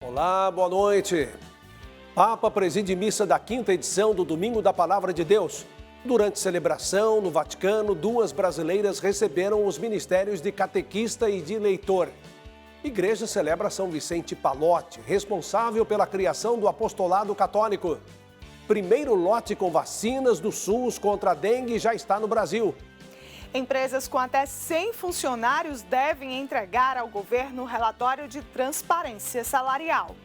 Olá, boa noite. Papa preside missa da 5ª edição do Domingo da Palavra de Deus. Durante celebração no Vaticano, 2 brasileiras receberam os ministérios de catequista e de leitor. Igreja celebra São Vicente Pallotti, responsável pela criação do apostolado católico. Primeiro lote com vacinas do SUS contra a dengue já está no Brasil. Empresas com até 100 funcionários devem entregar ao governo relatório de transparência salarial.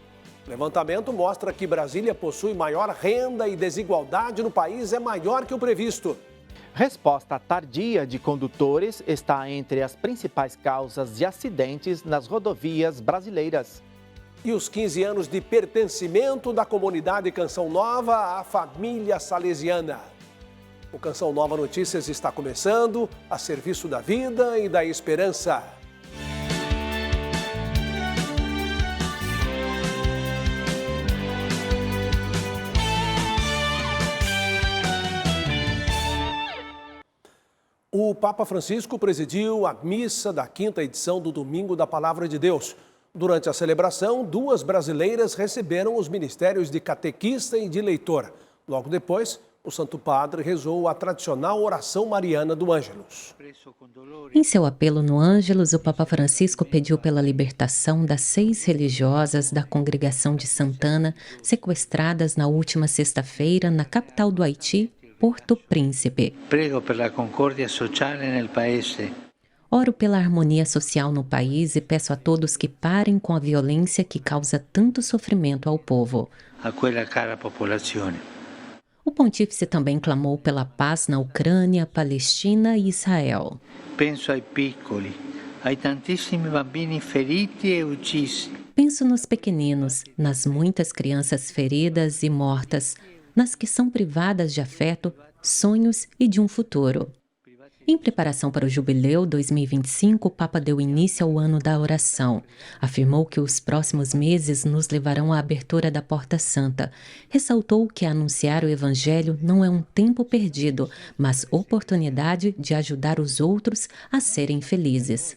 Levantamento mostra que Brasília possui maior renda e desigualdade no país é maior que o previsto. Resposta tardia de condutores está entre as principais causas de acidentes nas rodovias brasileiras. E os 15 anos de pertencimento da comunidade Canção Nova à família salesiana. O Canção Nova Notícias está começando a serviço da vida e da esperança. O Papa Francisco presidiu a missa da 5ª edição do Domingo da Palavra de Deus. Durante a celebração, 2 brasileiras receberam os ministérios de catequista e de leitor. Logo depois, o Santo Padre rezou a tradicional oração mariana do Ângelus. Em seu apelo no Ângelus, o Papa Francisco pediu pela libertação das 6 religiosas da Congregação de Santana, sequestradas na última sexta-feira na capital do Haiti, Porto Príncipe. Prego per la concordia sociale nel paese. Oro pela harmonia social no país e peço a todos que parem com a violência que causa tanto sofrimento ao povo. A quella cara popolazione. O pontífice também clamou pela paz na Ucrânia, Palestina e Israel. Penso ai piccoli, ai tantissimi bambini feriti e uccisi. Penso nos pequeninos, nas muitas crianças feridas e mortas, nas que são privadas de afeto, sonhos e de um futuro. Em preparação para o Jubileu 2025, o Papa deu início ao ano da oração. Afirmou que os próximos meses nos levarão à abertura da Porta Santa. Ressaltou que anunciar o Evangelho não é um tempo perdido, mas oportunidade de ajudar os outros a serem felizes.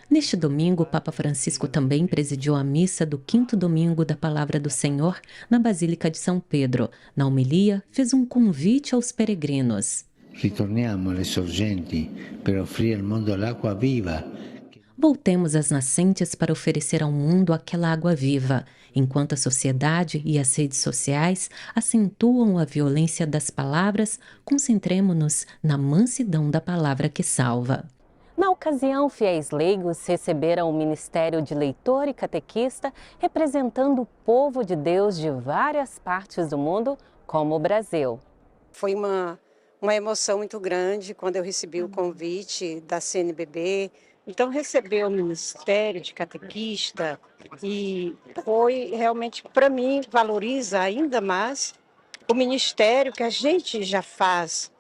Neste domingo, o Papa Francisco também presidiu a missa do 5º domingo da Palavra do Senhor na Basílica de São Pedro. Na homilia, fez um convite aos peregrinos. Ritorniamo alle sorgenti per offrire al mondo l'acqua viva. Voltemos às nascentes para oferecer ao mundo aquela água viva. Enquanto a sociedade e as redes sociais acentuam a violência das palavras, concentremo-nos na mansidão da palavra que salva. Na ocasião, fiéis leigos receberam o ministério de leitor e catequista, representando o povo de Deus de várias partes do mundo, como o Brasil. Foi uma emoção muito grande quando eu recebi o convite da CNBB. Então, receber o ministério de catequista e foi realmente, para mim, valoriza ainda mais o ministério que a gente já faz.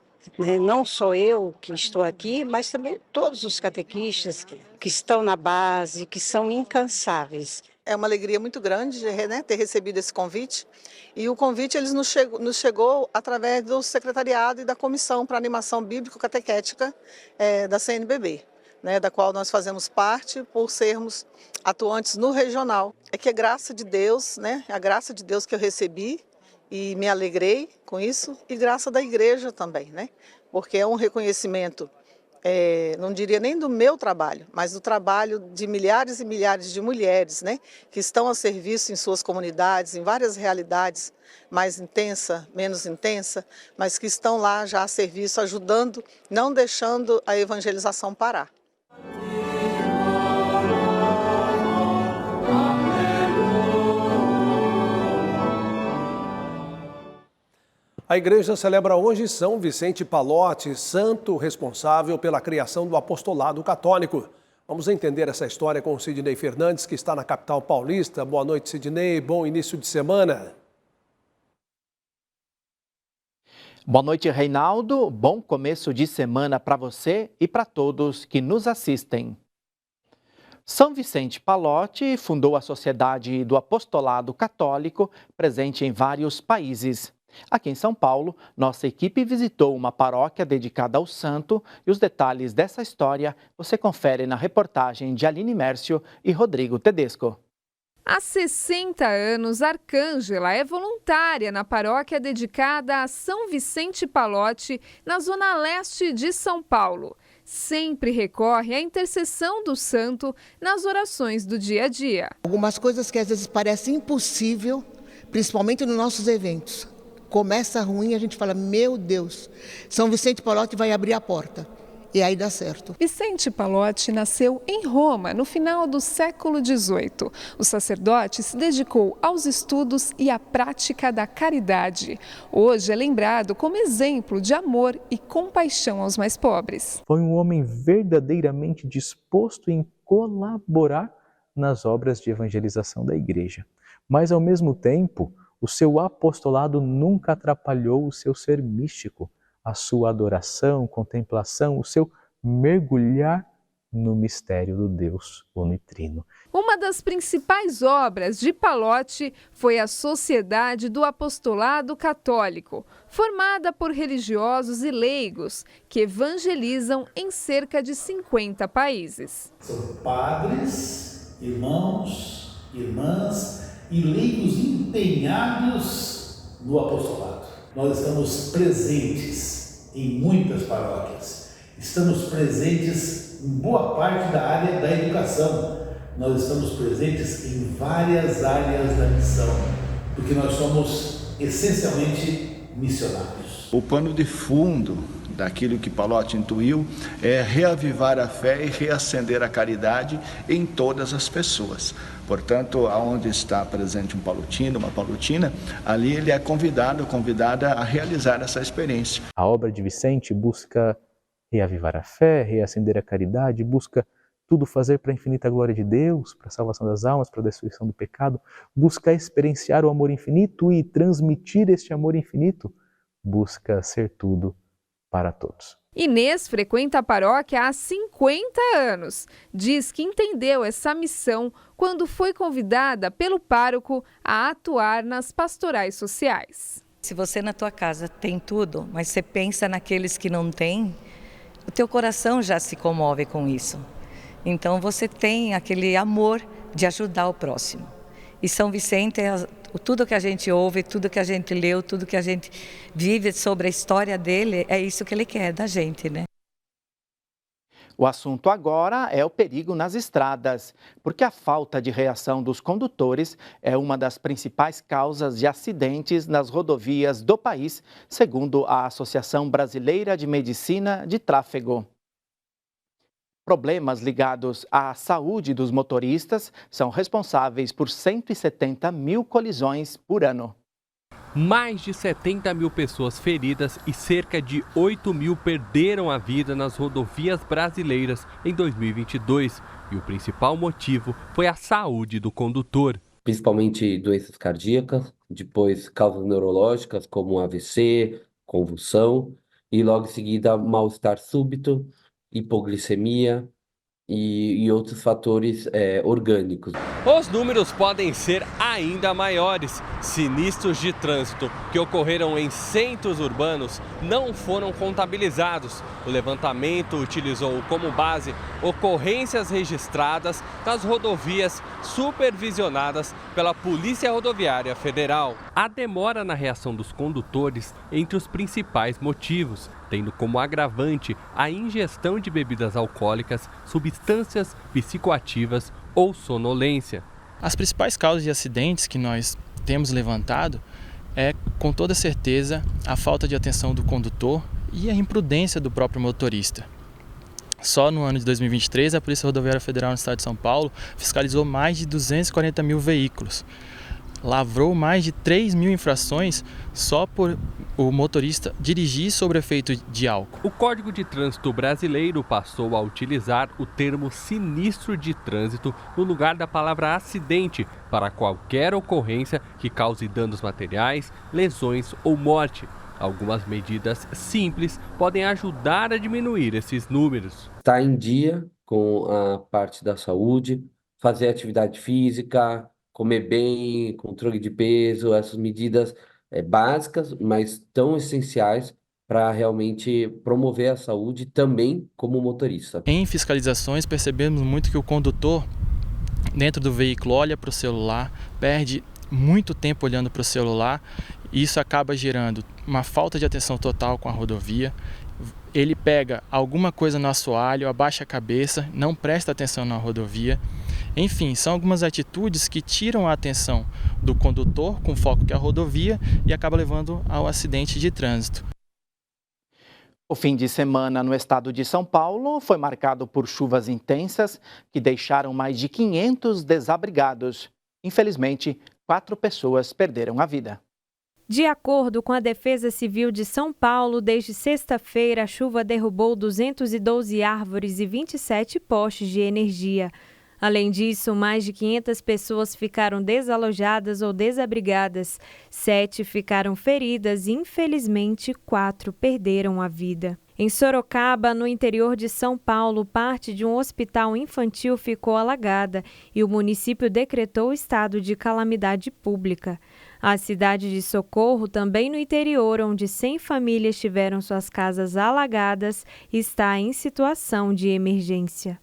Não sou eu que estou aqui, mas também todos os catequistas que estão na base, que são incansáveis. É uma alegria muito grande, né, ter recebido esse convite. E o convite nos chegou através do secretariado e da Comissão para Animação Bíblico-Catequética da CNBB, né, da qual nós fazemos parte por sermos atuantes no regional. É que é graça de Deus, né, a graça de Deus que eu recebi, e me alegrei com isso, e graça da igreja também, né? Porque é um reconhecimento, não diria nem do meu trabalho, mas do trabalho de milhares e milhares de mulheres, né? Que estão a serviço em suas comunidades, em várias realidades, mais intensa, menos intensa, mas que estão lá já a serviço, ajudando, não deixando a evangelização parar. A igreja celebra hoje São Vicente Pallotti, santo responsável pela criação do apostolado católico. Vamos entender essa história com o Sidney Fernandes, que está na capital paulista. Boa noite, Sidney. Bom início de semana. Boa noite, Reinaldo. Bom começo de semana para você e para todos que nos assistem. São Vicente Pallotti fundou a Sociedade do Apostolado Católico, presente em vários países. Aqui em São Paulo, nossa equipe visitou uma paróquia dedicada ao santo e os detalhes dessa história você confere na reportagem de Aline Mércio e Rodrigo Tedesco. Há 60 anos, Arcângela é voluntária na paróquia dedicada a São Vicente Pallotti, na zona leste de São Paulo. Sempre recorre à intercessão do santo nas orações do dia a dia. Algumas coisas que às vezes parecem impossível, principalmente nos nossos eventos. Começa ruim, a gente fala, meu Deus, São Vicente Pallotti vai abrir a porta. E aí dá certo. Vicente Pallotti nasceu em Roma, no final do século XVIII. O sacerdote se dedicou aos estudos e à prática da caridade. Hoje é lembrado como exemplo de amor e compaixão aos mais pobres. Foi um homem verdadeiramente disposto em colaborar nas obras de evangelização da igreja. Mas, ao mesmo tempo, o seu apostolado nunca atrapalhou o seu ser místico, a sua adoração, contemplação, o seu mergulhar no mistério do Deus unitrino. Uma das principais obras de Pallotti foi a Sociedade do Apostolado Católico, formada por religiosos e leigos que evangelizam em cerca de 50 países. São padres, irmãos, irmãs e leigos empenhados no apostolado. Nós estamos presentes em muitas paróquias, estamos presentes em boa parte da área da educação, nós estamos presentes em várias áreas da missão, porque nós somos essencialmente missionários. O pano de fundo daquilo que Pallotti intuiu é reavivar a fé e reacender a caridade em todas as pessoas. Portanto, aonde está presente um pallottino, uma pallotina, ali ele é convidada a realizar essa experiência. A obra de Vicente busca reavivar a fé, reacender a caridade, busca tudo fazer para a infinita glória de Deus, para a salvação das almas, para a destruição do pecado, busca experienciar o amor infinito e transmitir este amor infinito, busca ser tudo para todos. Inês frequenta a paróquia há 50 anos. Diz que entendeu essa missão quando foi convidada pelo pároco a atuar nas pastorais sociais. Se você na tua casa tem tudo, mas você pensa naqueles que não têm, o teu coração já se comove com isso. Então você tem aquele amor de ajudar o próximo. E São Vicente tudo que a gente ouve, tudo que a gente leu, tudo que a gente vive sobre a história dele, é isso que ele quer da gente, né? O assunto agora é o perigo nas estradas, porque a falta de reação dos condutores é uma das principais causas de acidentes nas rodovias do país, segundo a Associação Brasileira de Medicina de Tráfego. Problemas ligados à saúde dos motoristas são responsáveis por 170 mil colisões por ano. Mais de 70 mil pessoas feridas e cerca de 8 mil perderam a vida nas rodovias brasileiras em 2022. E o principal motivo foi a saúde do condutor. Principalmente doenças cardíacas, depois causas neurológicas como AVC, convulsão e logo em seguida mal-estar súbito, hipoglicemia e outros fatores orgânicos. Os números podem ser ainda maiores. Sinistros de trânsito que ocorreram em centros urbanos não foram contabilizados. O levantamento utilizou como base ocorrências registradas nas rodovias supervisionadas pela Polícia Rodoviária Federal. A demora na reação dos condutores entre os principais motivos, tendo como agravante a ingestão de bebidas alcoólicas, substâncias psicoativas ou sonolência. As principais causas de acidentes que nós temos levantado é, com toda certeza, a falta de atenção do condutor e a imprudência do próprio motorista. Só no ano de 2023, a Polícia Rodoviária Federal no estado de São Paulo fiscalizou mais de 240 mil veículos. Lavrou mais de 3 mil infrações só por o motorista dirigir sob efeito de álcool. O Código de Trânsito Brasileiro passou a utilizar o termo sinistro de trânsito no lugar da palavra acidente para qualquer ocorrência que cause danos materiais, lesões ou morte. Algumas medidas simples podem ajudar a diminuir esses números. Estar em dia com a parte da saúde, fazer atividade física, comer bem, controle de peso, essas medidas básicas, mas tão essenciais para realmente promover a saúde também como motorista. Em fiscalizações, percebemos muito que o condutor, dentro do veículo, olha para o celular, perde muito tempo olhando para o celular, e isso acaba gerando uma falta de atenção total com a rodovia. Ele pega alguma coisa no assoalho, abaixa a cabeça, não presta atenção na rodovia. Enfim, são algumas atitudes que tiram a atenção do condutor com foco que é a rodovia e acaba levando ao acidente de trânsito. O fim de semana no estado de São Paulo foi marcado por chuvas intensas que deixaram mais de 500 desabrigados. Infelizmente, 4 pessoas perderam a vida. De acordo com a Defesa Civil de São Paulo, desde sexta-feira, a chuva derrubou 212 árvores e 27 postes de energia. Além disso, mais de 500 pessoas ficaram desalojadas ou desabrigadas. 7 ficaram feridas e, infelizmente, 4 perderam a vida. Em Sorocaba, no interior de São Paulo, parte de um hospital infantil ficou alagada e o município decretou estado de calamidade pública. A cidade de Socorro, também no interior, onde 100 famílias tiveram suas casas alagadas, está em situação de emergência.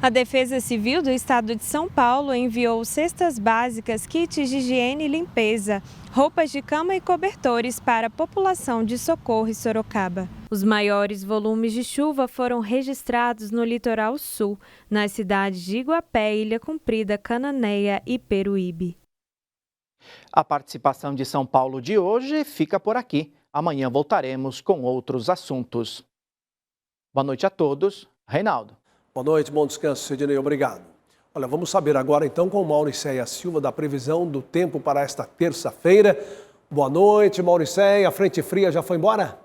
A Defesa Civil do Estado de São Paulo enviou cestas básicas, kits de higiene e limpeza, roupas de cama e cobertores para a população de Socorro e Sorocaba. Os maiores volumes de chuva foram registrados no litoral sul, nas cidades de Iguapé, Ilha Comprida, Cananéia e Peruíbe. A participação de São Paulo de hoje fica por aqui. Amanhã voltaremos com outros assuntos. Boa noite a todos. Reinaldo. Boa noite, bom descanso, Sidney, obrigado. Olha, vamos saber agora então com Mauricéia Silva da previsão do tempo para esta terça-feira. Boa noite, Mauricéia, a frente fria já foi embora?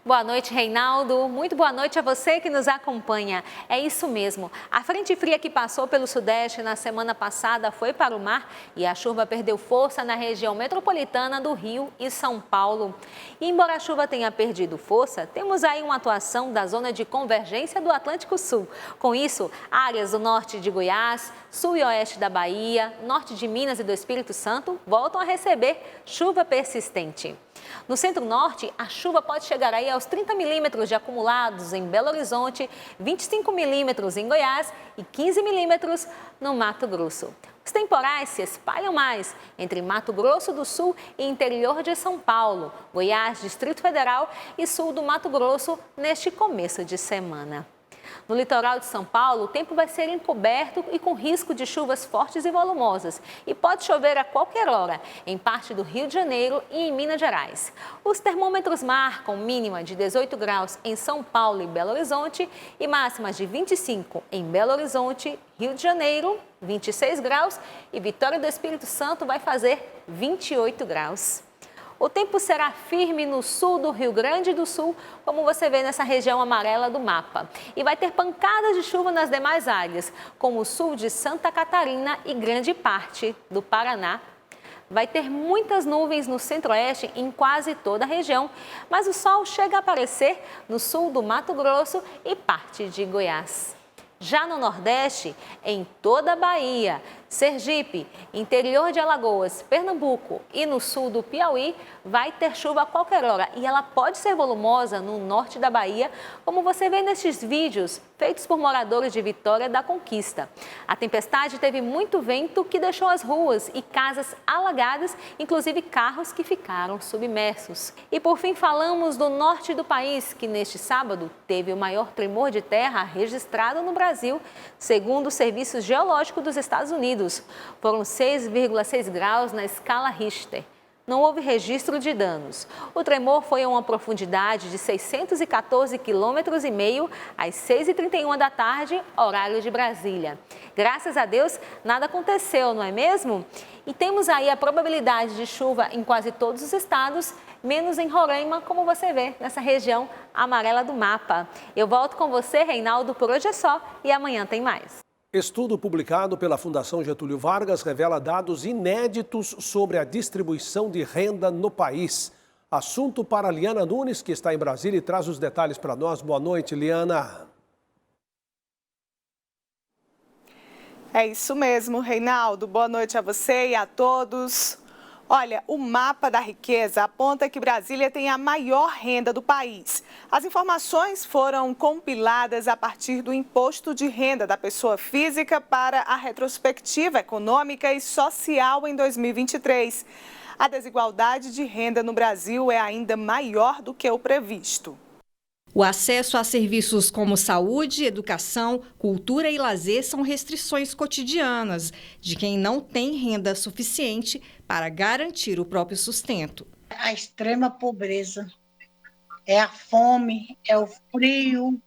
Boa noite, Reinaldo. Muito boa noite a você que nos acompanha. É isso mesmo. A frente fria que passou pelo Sudeste na semana passada foi para o mar e a chuva perdeu força na região metropolitana do Rio e São Paulo. E embora a chuva tenha perdido força, temos aí uma atuação da zona de convergência do Atlântico Sul. Com isso, áreas do norte de Goiás, sul e oeste da Bahia, norte de Minas e do Espírito Santo voltam a receber chuva persistente. No centro-norte, a chuva pode chegar aí aos 30 milímetros de acumulados em Belo Horizonte, 25 milímetros em Goiás e 15 milímetros no Mato Grosso. Os temporais se espalham mais entre Mato Grosso do Sul e interior de São Paulo, Goiás, Distrito Federal e sul do Mato Grosso neste começo de semana. No litoral de São Paulo, o tempo vai ser encoberto e com risco de chuvas fortes e volumosas. E pode chover a qualquer hora em parte do Rio de Janeiro e em Minas Gerais. Os termômetros marcam mínima de 18 graus em São Paulo e Belo Horizonte e máximas de 25 em Belo Horizonte, Rio de Janeiro, 26 graus e Vitória do Espírito Santo vai fazer 28 graus. O tempo será firme no sul do Rio Grande do Sul, como você vê nessa região amarela do mapa. E vai ter pancadas de chuva nas demais áreas, como o sul de Santa Catarina e grande parte do Paraná. Vai ter muitas nuvens no centro-oeste em quase toda a região, mas o sol chega a aparecer no sul do Mato Grosso e parte de Goiás. Já no Nordeste, em toda a Bahia, Sergipe, interior de Alagoas, Pernambuco e no sul do Piauí, vai ter chuva a qualquer hora e ela pode ser volumosa no norte da Bahia, como você vê nestes vídeos feitos por moradores de Vitória da Conquista. A tempestade teve muito vento que deixou as ruas e casas alagadas, inclusive carros que ficaram submersos. E por fim falamos do norte do país, que neste sábado teve o maior tremor de terra registrado no Brasil, segundo o Serviço Geológico dos Estados Unidos. Foram 6,6 graus na escala Richter. Não houve registro de danos. O tremor foi a uma profundidade de 614,5 km às 6h31 da tarde, horário de Brasília. Graças a Deus, nada aconteceu, não é mesmo? E temos aí a probabilidade de chuva em quase todos os estados, menos em Roraima, como você vê nessa região amarela do mapa. Eu volto com você, Reinaldo, por hoje é só e amanhã tem mais. Estudo publicado pela Fundação Getúlio Vargas revela dados inéditos sobre a distribuição de renda no país. Assunto para Liana Nunes, que está em Brasília e traz os detalhes para nós. Boa noite, Liana. É isso mesmo, Reinaldo. Boa noite a você e a todos. Olha, o mapa da riqueza aponta que Brasília tem a maior renda do país. As informações foram compiladas a partir do imposto de renda da pessoa física para a retrospectiva econômica e social em 2023. A desigualdade de renda no Brasil é ainda maior do que o previsto. O acesso a serviços como saúde, educação, cultura e lazer são restrições cotidianas de quem não tem renda suficiente para garantir o próprio sustento. A extrema pobreza, é a fome, é o frio,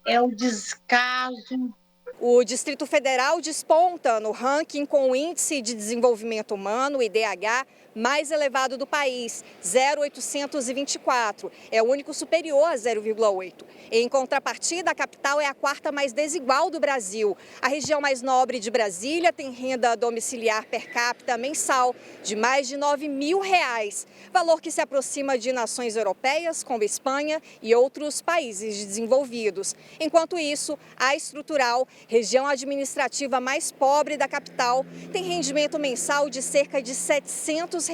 é o descaso. O Distrito Federal desponta no ranking com o Índice de Desenvolvimento Humano, IDH, mais elevado do país, 0,824. É o único superior a 0,8. Em contrapartida, a capital é a quarta mais desigual do Brasil. A região mais nobre de Brasília tem renda domiciliar per capita mensal de mais de R$9.000, valor que se aproxima de nações europeias como Espanha e outros países desenvolvidos. Enquanto isso, a estrutural, região administrativa mais pobre da capital, tem rendimento mensal de cerca de R$700,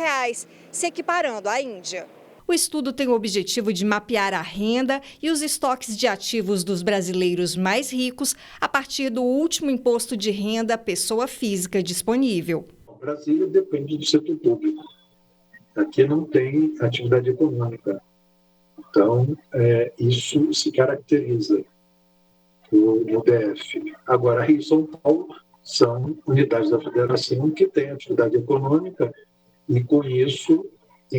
se equiparando à Índia. O estudo tem o objetivo de mapear a renda e os estoques de ativos dos brasileiros mais ricos a partir do último imposto de renda pessoa física disponível. Brasília depende do setor público. Aqui não tem atividade econômica. Então, isso se caracteriza no DF. Agora, Rio e São Paulo são unidades da federação que têm atividade econômica e, com isso,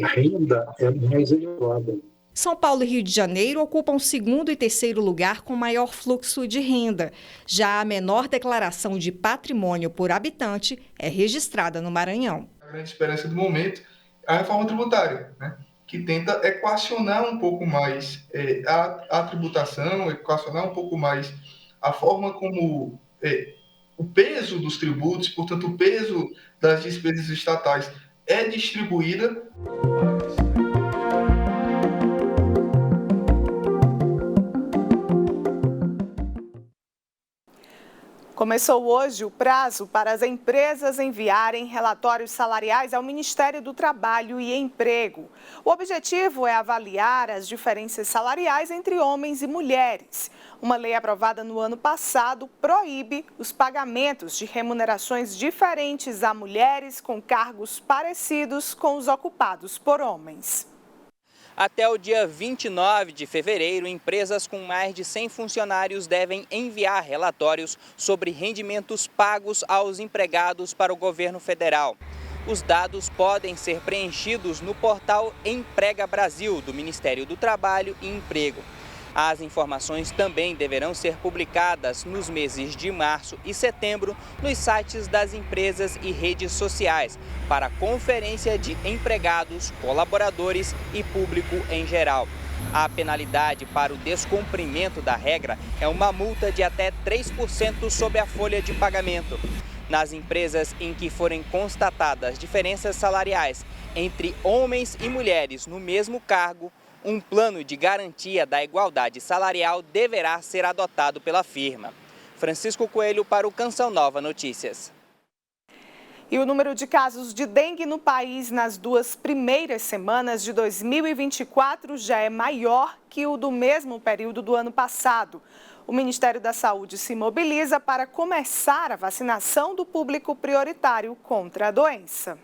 a renda é mais elevada. São Paulo e Rio de Janeiro ocupam o segundo e terceiro lugar com maior fluxo de renda. Já a menor declaração de patrimônio por habitante é registrada no Maranhão. A grande esperança do momento é a reforma tributária, né? Que tenta equacionar um pouco mais a tributação, equacionar um pouco mais a forma como o peso dos tributos, portanto, o peso das despesas estatais é distribuída. Começou hoje o prazo para as empresas enviarem relatórios salariais ao Ministério do Trabalho e Emprego. O objetivo é avaliar as diferenças salariais entre homens e mulheres. Uma lei aprovada no ano passado proíbe os pagamentos de remunerações diferentes a mulheres com cargos parecidos com os ocupados por homens. Até o dia 29 de fevereiro, empresas com mais de 100 funcionários devem enviar relatórios sobre rendimentos pagos aos empregados para o governo federal. Os dados podem ser preenchidos no portal Emprega Brasil, do Ministério do Trabalho e Emprego. As informações também deverão ser publicadas nos meses de março e setembro nos sites das empresas e redes sociais, para conferência de empregados, colaboradores e público em geral. A penalidade para o descumprimento da regra é uma multa de até 3% sobre a folha de pagamento. Nas empresas em que forem constatadas diferenças salariais entre homens e mulheres no mesmo cargo, um plano de garantia da igualdade salarial deverá ser adotado pela firma. Francisco Coelho para o Canção Nova Notícias. E o número de casos de dengue no país nas 2 primeiras semanas de 2024 já é maior que o do mesmo período do ano passado. O Ministério da Saúde se mobiliza para começar a vacinação do público prioritário contra a doença.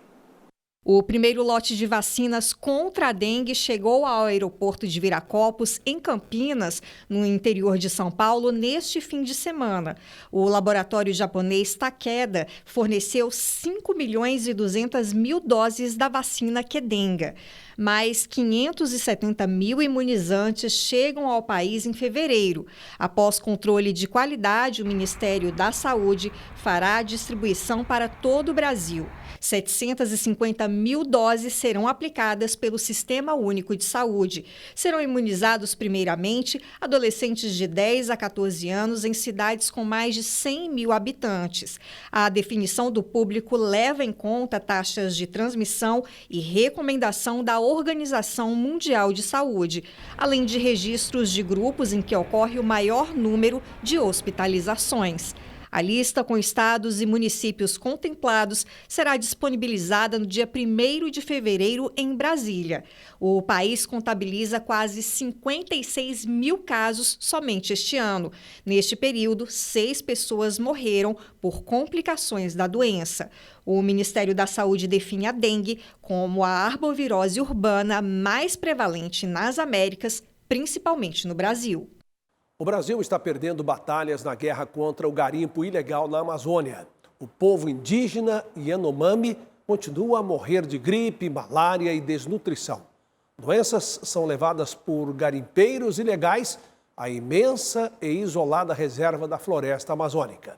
O primeiro lote de vacinas contra a dengue chegou ao aeroporto de Viracopos, em Campinas, no interior de São Paulo, neste fim de semana. O laboratório japonês Takeda forneceu 5.200.000 doses da vacina Qdenga. Mais 570 mil imunizantes chegam ao país em fevereiro. Após controle de qualidade, o Ministério da Saúde fará a distribuição para todo o Brasil. 750 mil doses serão aplicadas pelo Sistema Único de Saúde. Serão imunizados, primeiramente, adolescentes de 10 a 14 anos em cidades com mais de 100 mil habitantes. A definição do público leva em conta taxas de transmissão e recomendação da Organização Mundial de Saúde, além de registros de grupos em que ocorre o maior número de hospitalizações. A lista com estados e municípios contemplados será disponibilizada no dia 1º de fevereiro em Brasília. O país contabiliza quase 56 mil casos somente este ano. Neste período, 6 pessoas morreram por complicações da doença. O Ministério da Saúde define a dengue como a arbovirose urbana mais prevalente nas Américas, principalmente no Brasil. O Brasil está perdendo batalhas na guerra contra o garimpo ilegal na Amazônia. O povo indígena Yanomami continua a morrer de gripe, malária e desnutrição. Doenças são levadas por garimpeiros ilegais à imensa e isolada reserva da floresta amazônica.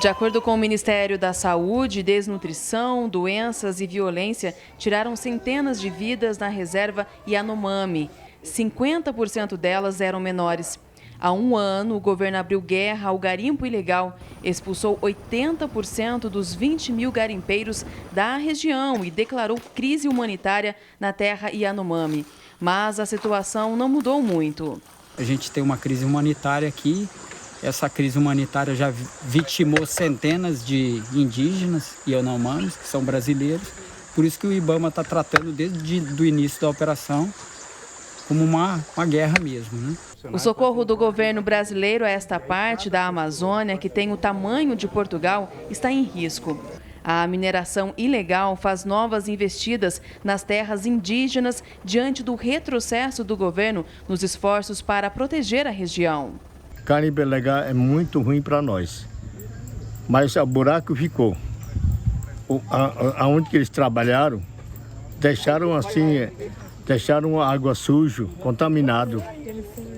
De acordo com o Ministério da Saúde, desnutrição, doenças e violência tiraram centenas de vidas na reserva Yanomami. 50% delas eram menores. Há um ano, o governo abriu guerra ao garimpo ilegal, expulsou 80% dos 20 mil garimpeiros da região e declarou crise humanitária na terra Yanomami. Mas a situação não mudou muito. A gente tem uma crise humanitária aqui. Essa crise humanitária já vitimou centenas de indígenas Yanomamis, que são brasileiros. Por isso que o IBAMA está tratando desde o início da operação como uma guerra mesmo, né? O socorro do governo brasileiro a esta parte da Amazônia, que tem o tamanho de Portugal, está em risco. A mineração ilegal faz novas investidas nas terras indígenas diante do retrocesso do governo nos esforços para proteger a região. Garimpo ilegal é muito ruim para nós, mas o buraco ficou. Aonde que eles trabalharam, deixaram água suja, contaminado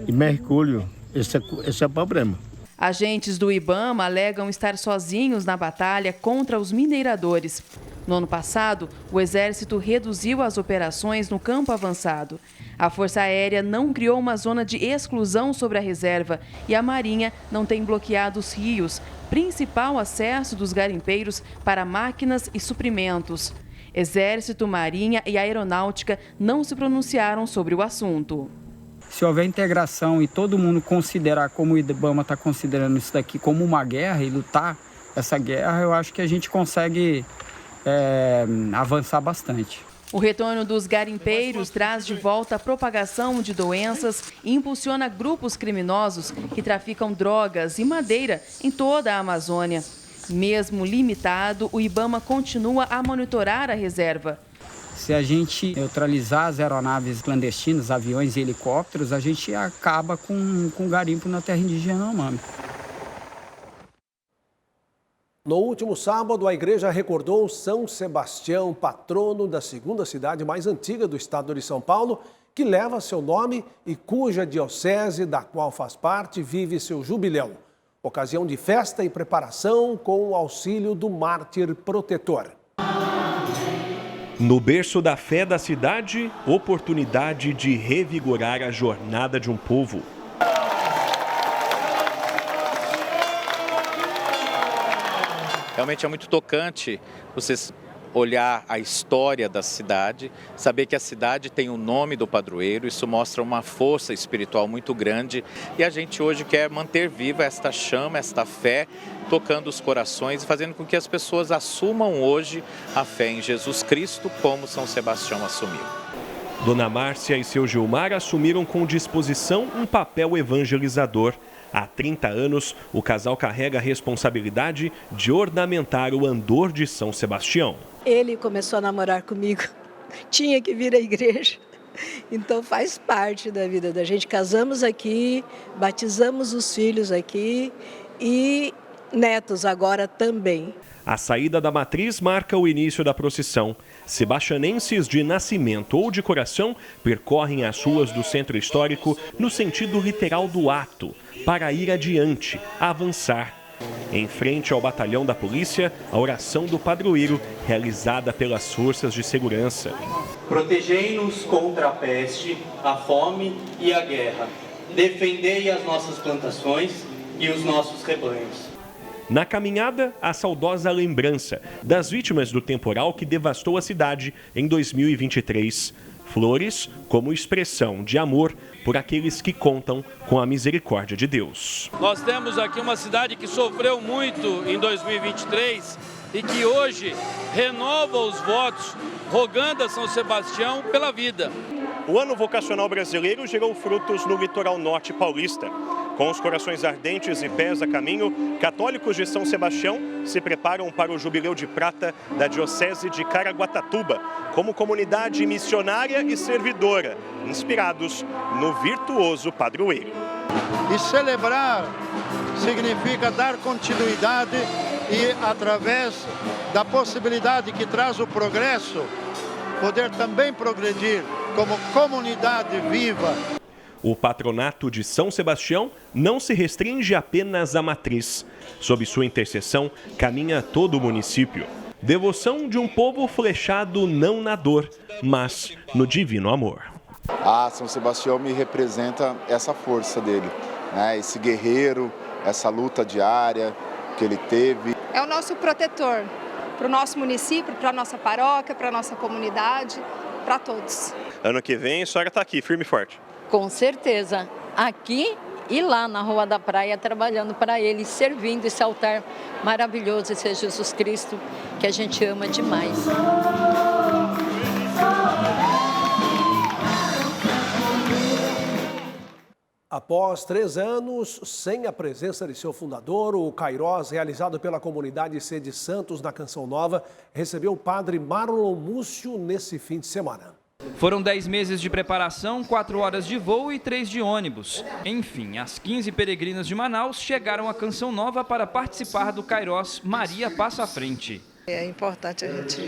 e mercúrio. Esse é o problema. Agentes do IBAMA alegam estar sozinhos na batalha contra os mineradores. No ano passado, o Exército reduziu as operações no campo avançado. A Força Aérea não criou uma zona de exclusão sobre a reserva e a Marinha não tem bloqueado os rios, principal acesso dos garimpeiros para máquinas e suprimentos. Exército, Marinha e Aeronáutica não se pronunciaram sobre o assunto. Se houver integração e todo mundo considerar, como o IBAMA está considerando isso daqui como uma guerra e lutar essa guerra, eu acho que a gente consegue avançar bastante. O retorno dos garimpeiros traz de volta a propagação de doenças e impulsiona grupos criminosos que traficam drogas e madeira em toda a Amazônia. Mesmo limitado, o IBAMA continua a monitorar a reserva. Se a gente neutralizar as aeronaves clandestinas, aviões e helicópteros, a gente acaba com o garimpo na terra indígena Yanomami. No último sábado, a igreja recordou São Sebastião, patrono da segunda cidade mais antiga do estado de São Paulo, que leva seu nome e cuja diocese, da qual faz parte, vive seu jubileu. Ocasião de festa e preparação com o auxílio do mártir protetor. No berço da fé da cidade, oportunidade de revigorar a jornada de um povo. Realmente é muito tocante vocês olhar a história da cidade, saber que a cidade tem o nome do padroeiro, isso mostra uma força espiritual muito grande e a gente hoje quer manter viva esta chama, esta fé, tocando os corações e fazendo com que as pessoas assumam hoje a fé em Jesus Cristo como São Sebastião assumiu. Dona Márcia e seu Gilmar assumiram com disposição um papel evangelizador. Há 30 anos, o casal carrega a responsabilidade de ornamentar o andor de São Sebastião. Ele começou a namorar comigo, tinha que vir à igreja, então faz parte da vida da gente. Casamos aqui, batizamos os filhos aqui e netos agora também. A saída da matriz marca o início da procissão. Sebastianenses de nascimento ou de coração percorrem as ruas do centro histórico no sentido literal do ato, para ir adiante, avançar. Em frente ao batalhão da polícia, a oração do padroeiro, realizada pelas forças de segurança. Protegei-nos contra a peste, a fome e a guerra. Defendei as nossas plantações e os nossos rebanhos. Na caminhada, a saudosa lembrança das vítimas do temporal que devastou a cidade em 2023. Flores como expressão de amor por aqueles que contam com a misericórdia de Deus. Nós temos aqui uma cidade que sofreu muito em 2023 e que hoje renova os votos, rogando a São Sebastião pela vida. O ano vocacional brasileiro gerou frutos no litoral norte paulista. Com os corações ardentes e pés a caminho, católicos de São Sebastião se preparam para o Jubileu de Prata da Diocese de Caraguatatuba, como comunidade missionária e servidora, inspirados no virtuoso padroeiro. E celebrar significa dar continuidade e, através da possibilidade que traz o progresso, poder também progredir como comunidade viva. O patronato de São Sebastião não se restringe apenas à matriz. Sob sua intercessão, caminha todo o município. Devoção de um povo flechado não na dor, mas no divino amor. São Sebastião me representa essa força dele, né? Esse guerreiro, essa luta diária que ele teve. É o nosso protetor para o nosso município, para a nossa paróquia, para a nossa comunidade, para todos. Ano que vem a senhora está aqui, firme e forte. Com certeza, aqui e lá na Rua da Praia, trabalhando para ele, servindo esse altar maravilhoso, esse é Jesus Cristo, que a gente ama demais. Após 3 anos sem a presença de seu fundador, o Kairós, realizado pela comunidade Sede Santos na Canção Nova, recebeu o padre Marlon Múcio nesse fim de semana. Foram 10 meses de preparação, 4 horas de voo e 3 de ônibus. Enfim, as 15 peregrinas de Manaus chegaram à Canção Nova para participar do Kairós Maria Passa à Frente. É importante a gente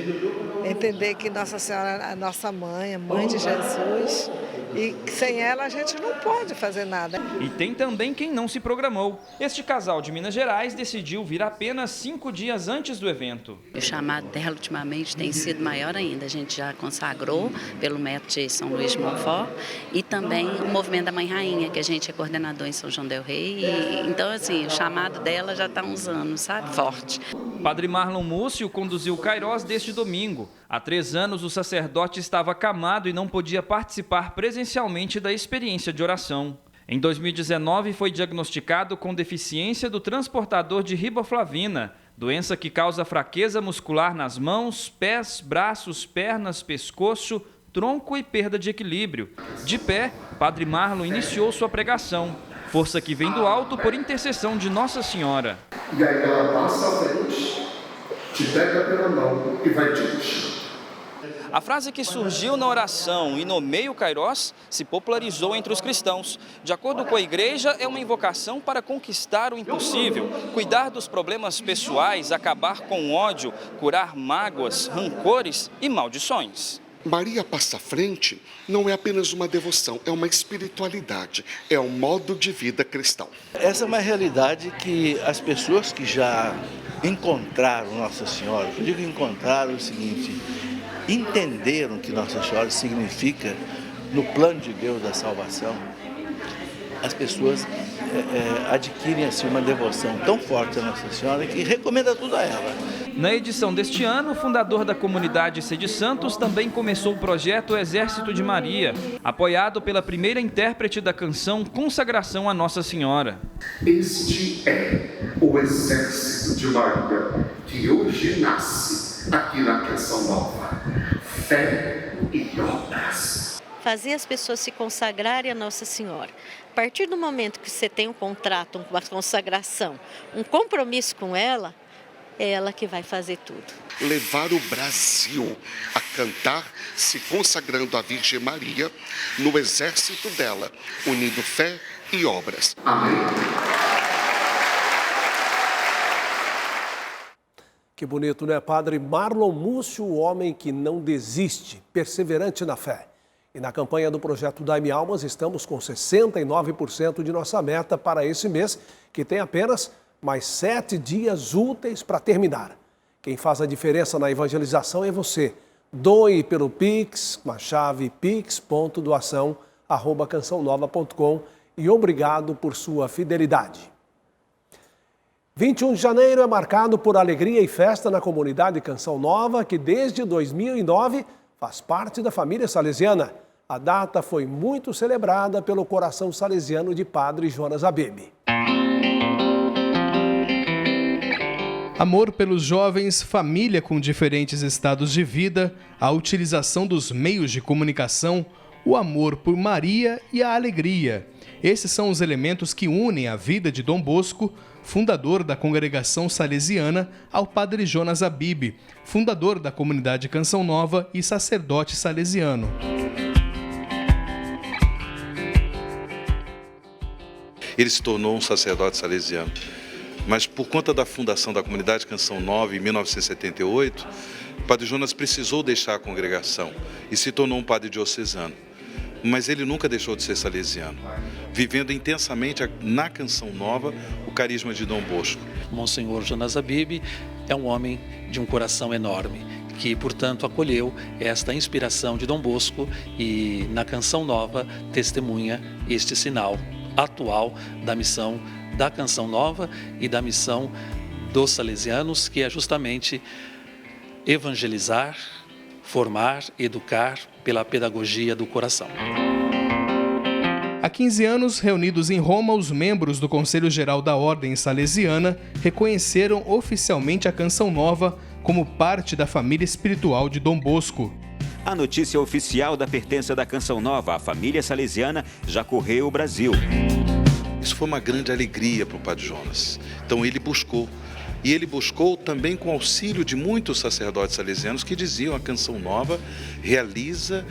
entender que Nossa Senhora é a nossa mãe, a mãe de Jesus, e sem ela a gente não pode fazer nada. E tem também quem não se programou. Este casal de Minas Gerais decidiu vir apenas 5 dias antes do evento. O chamado dela ultimamente tem sido maior ainda. A gente já consagrou pelo método de São Luís de Montfort e também o movimento da Mãe Rainha, que a gente é coordenador em São João del Rei. Então, assim, o chamado dela já está há uns anos, sabe? Forte. Padre Marlon Múcio conduziu o Kairós deste domingo. Há 3 anos, o sacerdote estava acamado e não podia participar presencialmente da experiência de oração. Em 2019, foi diagnosticado com deficiência do transportador de riboflavina, doença que causa fraqueza muscular nas mãos, pés, braços, pernas, pescoço, tronco e perda de equilíbrio. De pé, Padre Marlon iniciou sua pregação, força que vem do alto por intercessão de Nossa Senhora. E aí ela passa à frente, te pega pela mão e vai te puxar. A frase que surgiu na oração e nomeia o Kairós se popularizou entre os cristãos. De acordo com a igreja, é uma invocação para conquistar o impossível, cuidar dos problemas pessoais, acabar com o ódio, curar mágoas, rancores e maldições. Maria Passa à Frente não é apenas uma devoção, é uma espiritualidade, é um modo de vida cristão. Essa é uma realidade que as pessoas que já encontraram Nossa Senhora, eu digo encontraram o seguinte, entenderam o que Nossa Senhora significa no plano de Deus da salvação, as pessoas adquirem assim, uma devoção tão forte a Nossa Senhora que recomenda tudo a ela. Na edição deste ano, o fundador da comunidade Sede Santos também começou o projeto Exército de Maria, apoiado pela primeira intérprete da canção Consagração a Nossa Senhora. Este é o Exército de Maria, que hoje nasce aqui na Canção Nova. Fé e obras. Fazer as pessoas se consagrarem a Nossa Senhora. A partir do momento que você tem um contrato, uma consagração, um compromisso com ela, é ela que vai fazer tudo. Levar o Brasil a cantar, se consagrando à Virgem Maria no exército dela, unindo fé e obras. Amém. Que bonito, né? Padre Marlon Múcio, o homem que não desiste, perseverante na fé. E na campanha do projeto Dai-me Almas, estamos com 69% de nossa meta para esse mês, que tem apenas mais 7 dias úteis para terminar. Quem faz a diferença na evangelização é você. Doe pelo Pix, com a chave pix.doação@cançãonova.com e obrigado por sua fidelidade. 21 de janeiro é marcado por alegria e festa na comunidade Canção Nova, que desde 2009 faz parte da família salesiana. A data foi muito celebrada pelo coração salesiano de Padre Jonas Abebe. Amor pelos jovens, família com diferentes estados de vida, a utilização dos meios de comunicação, o amor por Maria e a alegria. Esses são os elementos que unem a vida de Dom Bosco, fundador da congregação salesiana, ao Padre Jonas Abebe, fundador da comunidade Canção Nova e sacerdote salesiano. Ele se tornou um sacerdote salesiano, mas por conta da fundação da comunidade Canção Nova em 1978, o Padre Jonas precisou deixar a congregação e se tornou um padre diocesano. Mas ele nunca deixou de ser salesiano, vivendo intensamente na Canção Nova o carisma de Dom Bosco. Monsenhor Jonas Abebe é um homem de um coração enorme, que, portanto, acolheu esta inspiração de Dom Bosco e, na Canção Nova, testemunha este sinal atual da missão da Canção Nova e da missão dos salesianos, que é justamente evangelizar, formar, educar pela pedagogia do coração. Há 15 anos, reunidos em Roma, os membros do Conselho Geral da Ordem Salesiana reconheceram oficialmente a Canção Nova como parte da família espiritual de Dom Bosco. A notícia oficial da pertença da Canção Nova à família salesiana já correu o Brasil. Isso foi uma grande alegria para o Padre Jonas. Então ele buscou. E ele buscou também com auxílio de muitos sacerdotes salesianos que diziam a Canção Nova realiza,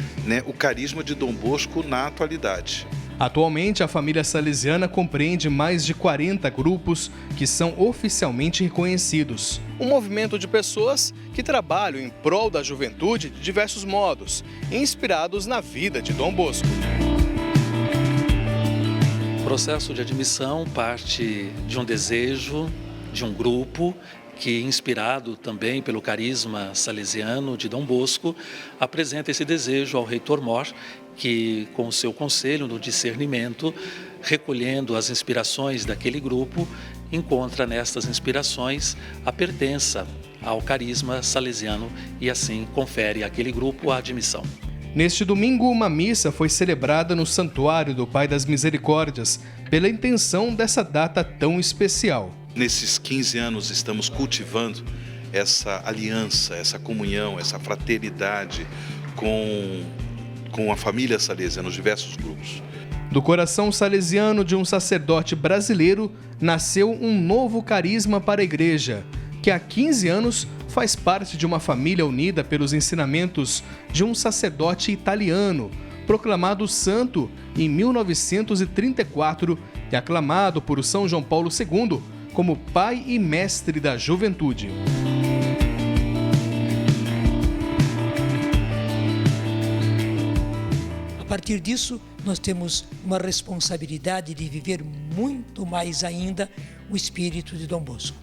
o carisma de Dom Bosco na atualidade. Atualmente, a família salesiana compreende mais de 40 grupos que são oficialmente reconhecidos. Um movimento de pessoas que trabalham em prol da juventude de diversos modos, inspirados na vida de Dom Bosco. O processo de admissão parte de um desejo, de um grupo que, inspirado também pelo carisma salesiano de Dom Bosco, apresenta esse desejo ao reitor Mor, que, com o seu conselho no discernimento, recolhendo as inspirações daquele grupo, encontra nestas inspirações a pertença ao carisma salesiano e assim confere àquele grupo a admissão. Neste domingo, uma missa foi celebrada no Santuário do Pai das Misericórdias, pela intenção dessa data tão especial. Nesses 15 anos estamos cultivando essa aliança, essa comunhão, essa fraternidade com a família salesiana, nos diversos grupos. Do coração salesiano de um sacerdote brasileiro, nasceu um novo carisma para a Igreja, que há 15 anos faz parte de uma família unida pelos ensinamentos de um sacerdote italiano, proclamado santo em 1934 e aclamado por São João Paulo II como pai e mestre da juventude. A partir disso, nós temos uma responsabilidade de viver muito mais ainda o espírito de Dom Bosco,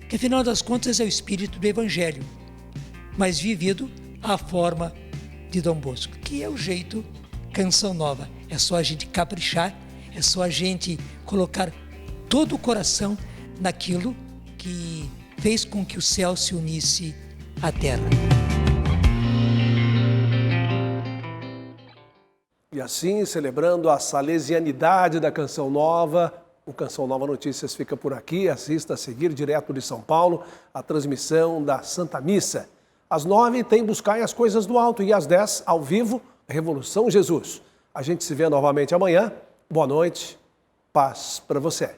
que afinal das contas é o espírito do Evangelho, mas vivido à forma de Dom Bosco, que é o jeito Canção Nova. É só a gente caprichar, é só a gente colocar todo o coração naquilo que fez com que o céu se unisse à terra. E assim, celebrando a salesianidade da Canção Nova, o Canção Nova Notícias fica por aqui. Assista a seguir, direto de São Paulo, a transmissão da Santa Missa. Às 9 tem Buscai as Coisas do Alto e às 10, ao vivo, Revolução Jesus. A gente se vê novamente amanhã. Boa noite, paz para você.